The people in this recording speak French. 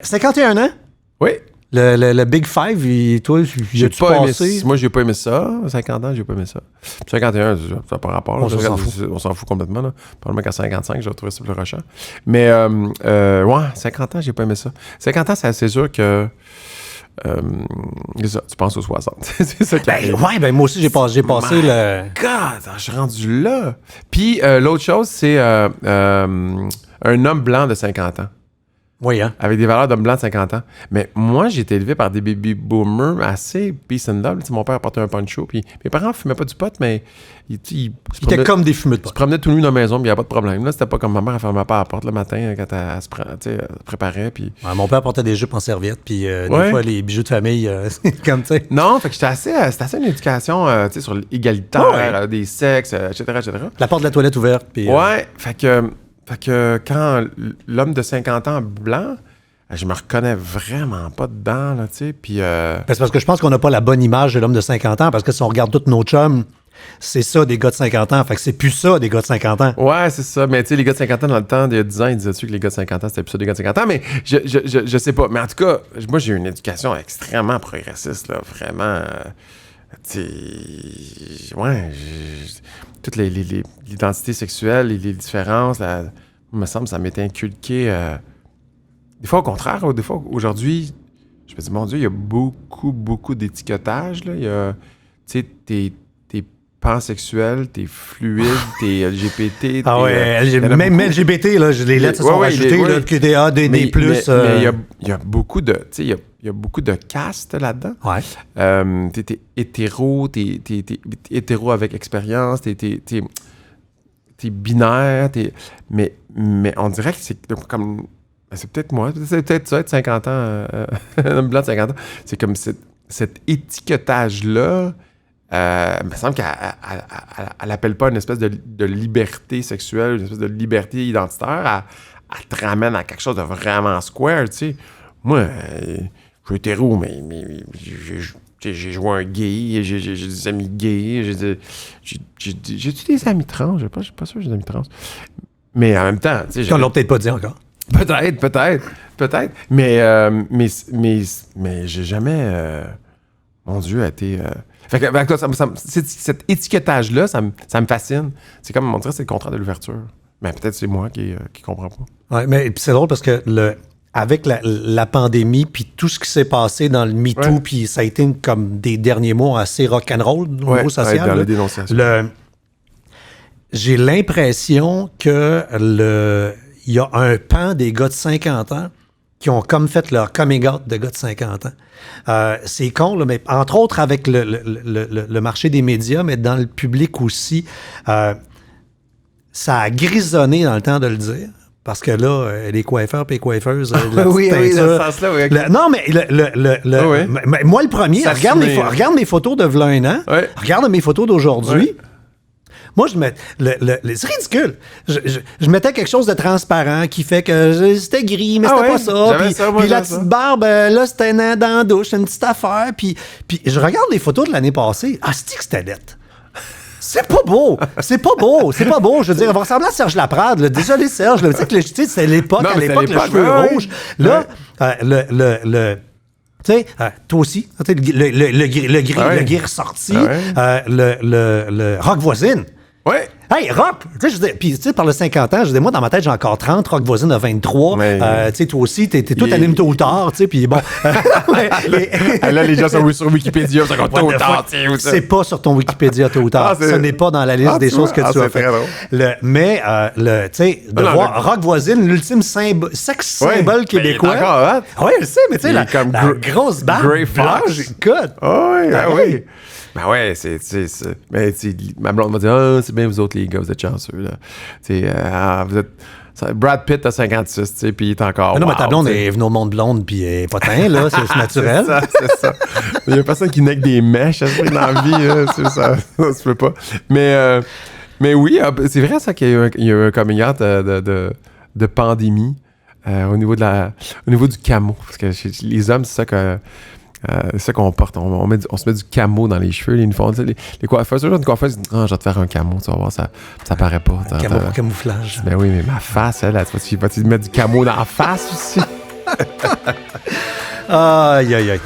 51 ans? Oui. Le Big Five, toi, J'ai pas aimé, moi, j'ai pas aimé ça. 50 ans, j'ai pas aimé ça. 51, ça n'a pas rapport. On s'en fout complètement. Là. Probablement qu'à 55, j'ai trouvé ça plus rushant. Mais, 50 ans, j'ai pas aimé ça. 50 ans, c'est assez sûr que... c'est ça, tu penses aux 60. C'est ça qui arrive. Moi aussi, j'ai passé le... God, je suis rendu là. Puis, l'autre chose, c'est un homme blanc de 50 ans. Oui, hein? Avec des valeurs d'homme blanc de 50 ans. Mais moi, j'ai été élevé par des baby boomers assez peace and love. Mon père portait un poncho, puis mes parents fumaient pas du pot, mais ils étaient comme des fumeux de pot. Ils se promenaient tout nu dans la maison, puis il n'y avait pas de problème. Là, c'était pas comme ma mère, elle fermait pas la porte le matin quand elle se préparait. Puis... Ouais, mon père portait des jupes en serviette, puis des fois, les bijoux de famille, comme tu sais. Non, fait que c'était assez une éducation sur l'égalitaire, des sexes, etc. La porte de la toilette ouverte, puis... Fait que quand l'homme de 50 ans blanc, je me reconnais vraiment pas dedans, là, tu sais, puis... C'est parce que je pense qu'on n'a pas la bonne image de l'homme de 50 ans, parce que si on regarde tous nos chums, c'est ça, des gars de 50 ans. Fait que c'est plus ça, des gars de 50 ans. Ouais, c'est ça. Mais tu sais, les gars de 50 ans, dans le temps, il y a 10 ans, ils disaient-tu que les gars de 50 ans, c'était plus ça, des gars de 50 ans? Mais je sais pas. Mais en tout cas, moi, j'ai eu une éducation extrêmement progressiste, là, vraiment... tu sais... toutes l'identité sexuelle et les différences, il me semble que ça m'était inculqué... des fois, au contraire, des fois, aujourd'hui, je me dis, mon Dieu, il y a beaucoup d'étiquetage, là. Il y a, tu sais, t'es pansexuel, t'es fluide, t'es LGBT. Même LGBT, là, les lettres se sont rajoutées, là, QDA, DD+. Mais il y a beaucoup de, tu sais, il y a beaucoup de castes là-dedans. Ouais. T'es hétéro, t'es hétéro avec expérience, t'es binaire, mais on dirait que c'est comme... C'est peut-être moi, c'est peut-être ça, être 50 ans, un homme blanc de 50 ans. C'est comme cet étiquetage-là, il me semble qu'elle appelle pas une espèce de liberté sexuelle, une espèce de liberté identitaire. Elle te ramène à quelque chose de vraiment square, tu sais. Moi, je suis hétéro, mais j'ai joué un gay, j'ai des amis gays, j'ai-tu des amis trans? Je suis pas sûr que j'ai des amis trans. Mais en même temps, tu sais... On l'a peut-être pas dit encore. Peut-être. Mais j'ai jamais... mon Dieu, été... Fait que cet étiquetage-là, ça me fascine. C'est comme, on dirait, c'est le contraire de l'ouverture. Mais peut-être c'est moi qui comprends pas. Ouais, mais c'est drôle parce que avec la pandémie, puis tout ce qui s'est passé dans le MeToo, puis ça a été comme des derniers mois assez rock'n'roll au niveau social. Dans la dénonciation. J'ai l'impression que il y a un pan des gars de 50 ans qui ont comme fait leur coming out de gars de 50 ans. C'est con, là, mais entre autres avec le marché des médias, mais dans le public aussi, ça a grisonné dans le temps de le dire. Parce que là, les coiffeurs et les coiffeuses... oui, dans ce sens-là, oui. Non, mais moi, le premier, regarde mes photos de v'là un an, regarde mes photos d'aujourd'hui. Moi, c'est ridicule. Je mettais quelque chose de transparent qui fait que c'était gris, mais c'était pas ça. Puis la petite barbe, là, c'était dans la douche, une petite affaire. Puis je regarde les photos de l'année passée. Ah, c'est que c'était dette. C'est pas beau. Je veux dire, on va ressembler à Serge Laprade. Là. Désolé, Serge. Tu sais, c'était l'époque, à l'époque, le cheveu rouge. Là, tu sais, toi aussi, le gris ressorti, le rock voisine. Ouais. Hey, rock! Tu sais, je veux dire, puis tu sais, par le 50 ans, je dis, moi, dans ma tête, j'ai encore 30, rock voisine a 23. Tu sais, toi aussi, t'es tout anime tôt ou tard, tu sais, puis bon. Là, les gens sont sur Wikipédia, ça compte tôt ou tard, c'est pas sur ton Wikipédia tôt ou tard. Ce n'est pas dans la liste des choses que tu as fait. Mais, tu sais, de voir rock voisine, l'ultime sexe symbole québécois. Oui, je sais, mais tu sais, la grosse barbe blanche, écoute. Oui. Ben ouais, mais ma blonde m'a dit, c'est bien vous autres les gars, vous êtes chanceux, là. Vous êtes... Brad Pitt a 56, tu sais, puis il est encore... Non, mais ta blonde est venue au monde blonde, puis elle est pas teint, là, c'est naturel. c'est ça. Il y a personne qui naît avec des mèches, dans la vie, là, ça se peut pas. Mais oui, c'est vrai, ça, qu'il y a eu un coming out de pandémie au niveau du camo, parce que les hommes, c'est ça que... c'est ça qu'on porte. On se met du camo dans les cheveux, les uniformes. Les coiffeurs, toujours une coiffeuse dit, je vais te faire un camo, tu vas voir, ça paraît pas. Camouflage. Ben oui, mais ma face, elle, tu vas-tu mettre du camo dans la face aussi? Aïe, aïe, aïe.